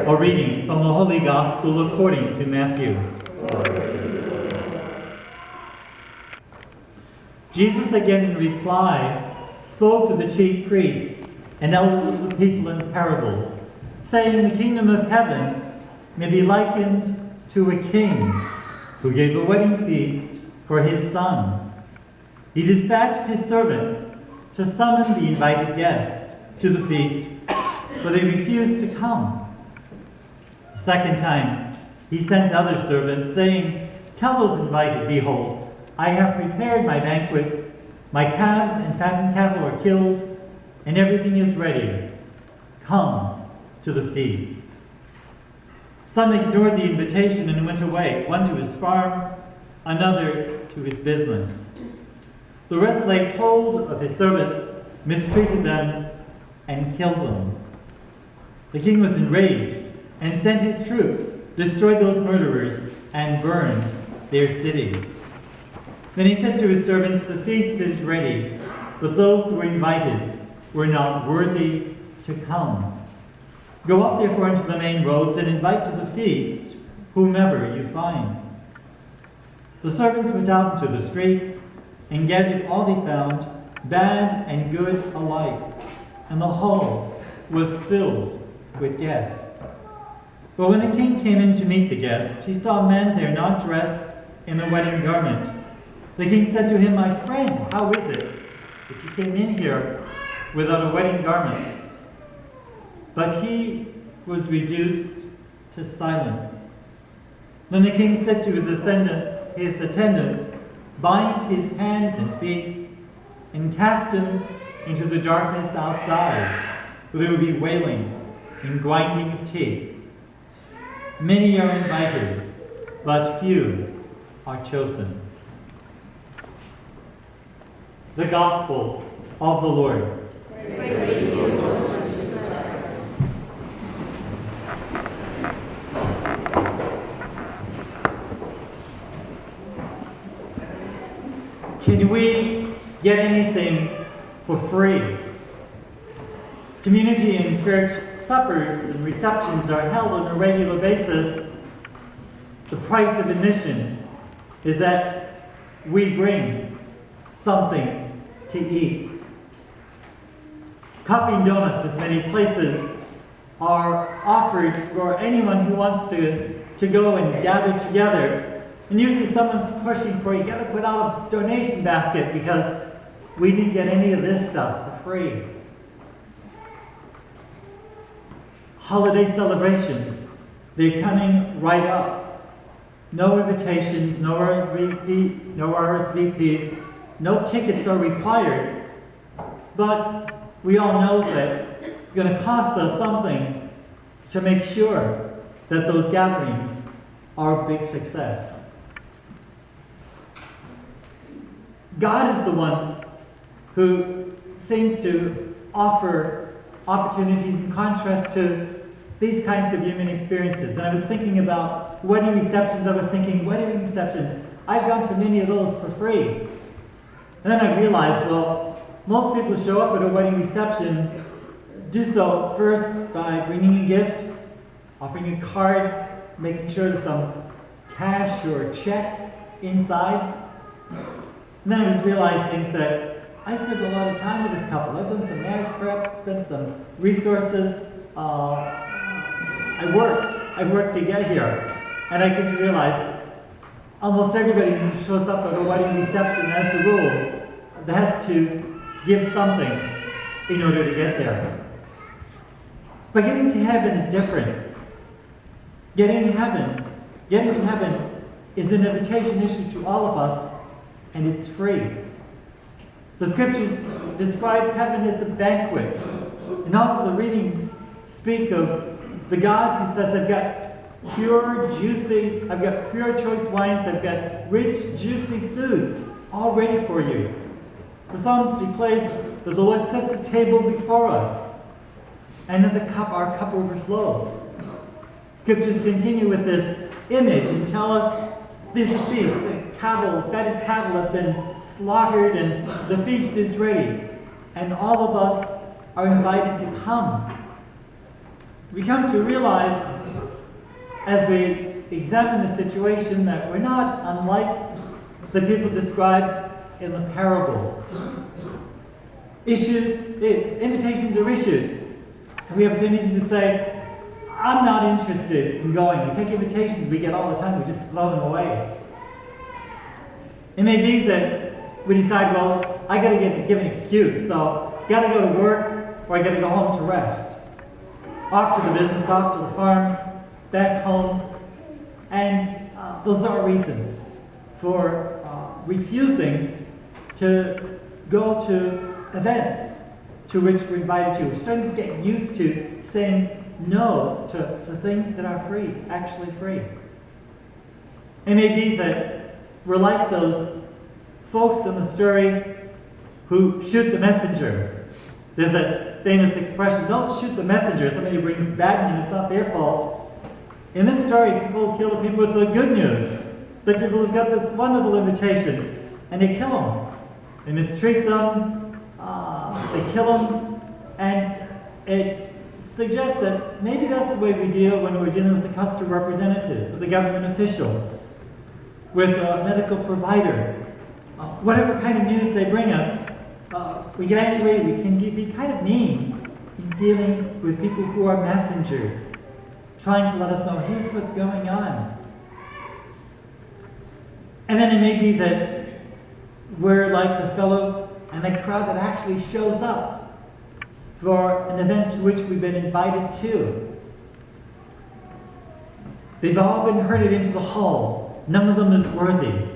A reading from the Holy Gospel according to Matthew. Jesus again in reply spoke to the chief priests and elders of the people in parables, saying, the kingdom of heaven may be likened to a king who gave a wedding feast for his son. He dispatched his servants to summon the invited guests to the feast, but they refused to come. The second time, he sent other servants, saying, tell those invited, behold, I have prepared my banquet, my calves and fattened cattle are killed, and everything is ready. Come to the feast. Some ignored the invitation and went away, one to his farm, another to his business. The rest laid hold of his servants, mistreated them, and killed them. The king was enraged and sent his troops, destroyed those murderers, and burned their city. Then he said to his servants, the feast is ready, but those who were invited were not worthy to come. Go up therefore into the main roads and invite to the feast whomever you find. The servants went out into the streets and gathered all they found, bad and good alike, and the hall was filled with guests. But when the king came in to meet the guests, he saw men there not dressed in the wedding garment. The king said to him, my friend, how is it that you came in here without a wedding garment? But he was reduced to silence. Then the king said to his attendants, bind his hands and feet and cast him into the darkness outside, where there will be wailing and grinding of teeth. Many are invited, but few are chosen. The Gospel of the Lord. Praise to you, Lord Jesus. Can we get anything for free? Community and church suppers and receptions are held on a regular basis. The price of admission is that we bring something to eat. Coffee and donuts at many places are offered for anyone who wants to go and gather together. And usually someone's pushing for, you gotta put out a donation basket because we didn't get any of this stuff for free. Holiday celebrations, they're coming right up. No invitations, no RSVPs, no tickets are required. But we all know that it's going to cost us something to make sure that those gatherings are a big success. God is the one who seems to offer opportunities in contrast to these kinds of human experiences. And I was thinking about wedding receptions. I was thinking, wedding receptions, I've gone to many of those for free. And then I realized, well, most people show up at a wedding reception, do so first by bringing a gift, offering a card, making sure there's some cash or a check inside. And then I was realizing that I spent a lot of time with this couple. I've done some marriage prep, spent some resources. I worked to get here. And I came to realize almost everybody who shows up at a wedding reception, as a rule, they had to give something in order to get there. But getting to heaven is different. Getting to heaven is an invitation issued to all of us, and it's free. The scriptures describe heaven as a banquet. And all of the readings speak of the God who says, I've got pure choice wines, I've got rich, juicy foods all ready for you. The psalm declares that the Lord sets the table before us, and that our cup overflows. Scriptures continue with this image and tell us there's a feast. The fatted cattle have been slaughtered and the feast is ready. And all of us are invited to come. we come to realize as we examine the situation that we're not unlike the people described in the parable. Invitations are issued, and we have an opportunity to say, I'm not interested in going. We take invitations we get all the time, we just throw them away. It may be that we decide, well, I got to give an excuse, so got to go to work or I got to go home to rest. Off to the business, off to the farm, back home, and those are reasons for refusing to go to events to which we're invited to. We're starting to get used to saying no to things that are free, actually free. It may be that we're like those folks in the story who shoot the messenger. There's that famous expression, don't shoot the messenger. Somebody brings bad news, it's not their fault. In this story, people kill the people with the good news. The people who've got this wonderful invitation, and they kill them. They mistreat them, they kill them, and it suggests that maybe that's the way we deal when we're dealing with a customer representative, with a government official, with a medical provider. Whatever kind of news they bring us, we get angry, we can be kind of mean in dealing with people who are messengers, trying to let us know, here's what's going on. And then it may be that we're like the fellow and the crowd that actually shows up for an event to which we've been invited to. They've all been herded into the hall. None of them is worthy.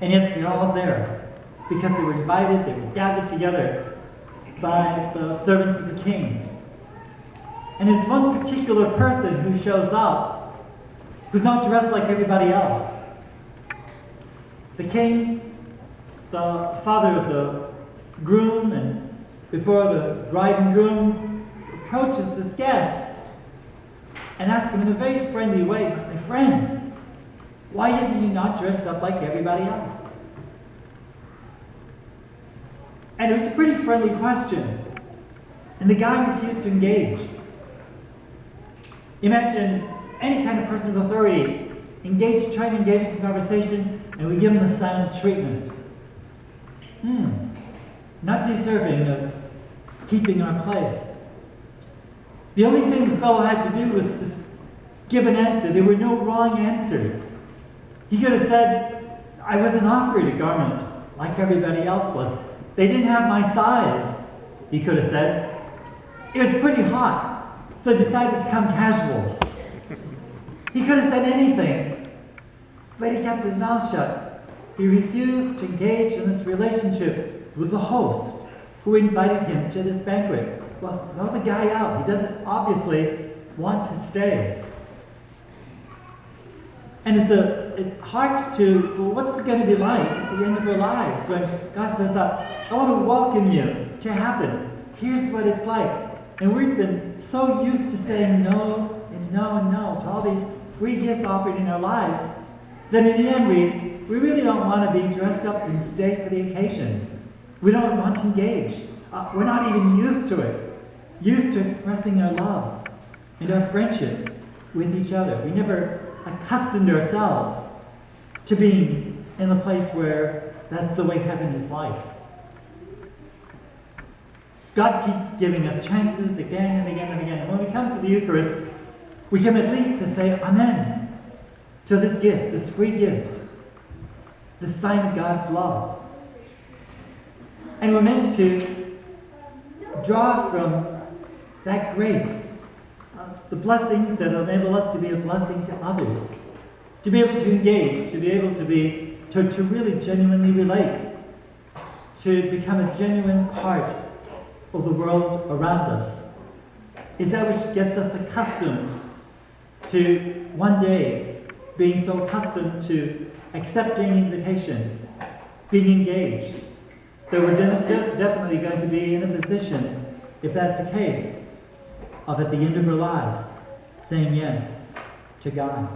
And yet they're all there because they were invited, they were gathered together by the servants of the king. And there's one particular person who shows up who's not dressed like everybody else. The king, the father of the groom, and before the bride and groom, approaches this guest and asks him in a very friendly way, my friend, why isn't he not dressed up like everybody else? And it was a pretty friendly question. And the guy refused to engage. Imagine any kind of person of authority trying to engage in the conversation, and we give him the silent treatment. Not deserving of keeping our place. The only thing the fellow had to do was to give an answer. There were no wrong answers. He could have said, I wasn't offered a garment like everybody else was. They didn't have my size, he could have said. It was pretty hot, so I decided to come casual. He could have said anything, but he kept his mouth shut. He refused to engage in this relationship with the host who invited him to this banquet. Well, throw the guy out. He doesn't obviously want to stay. And it harks to, well, what's it going to be like at the end of our lives when God says, I want to welcome you to heaven. Here's what it's like. And we've been so used to saying no and no and no to all these free gifts offered in our lives that in the end we really don't want to be dressed up and stay for the occasion. We don't want to engage. We're not even used to it. Used to expressing our love and our friendship with each other. We never accustomed ourselves to being in a place where that's the way heaven is like. God keeps giving us chances again and again and again. And when we come to the Eucharist, we come at least to say Amen to this gift, this free gift, the sign of God's love. And we're meant to draw from that grace, the blessings that enable us to be a blessing to others, to be able to engage, to be able to really genuinely relate, to become a genuine part of the world around us. Is that which gets us accustomed to one day being so accustomed to accepting invitations, being engaged, that we're definitely going to be in a position, if that's the case, of at the end of our lives saying yes to God.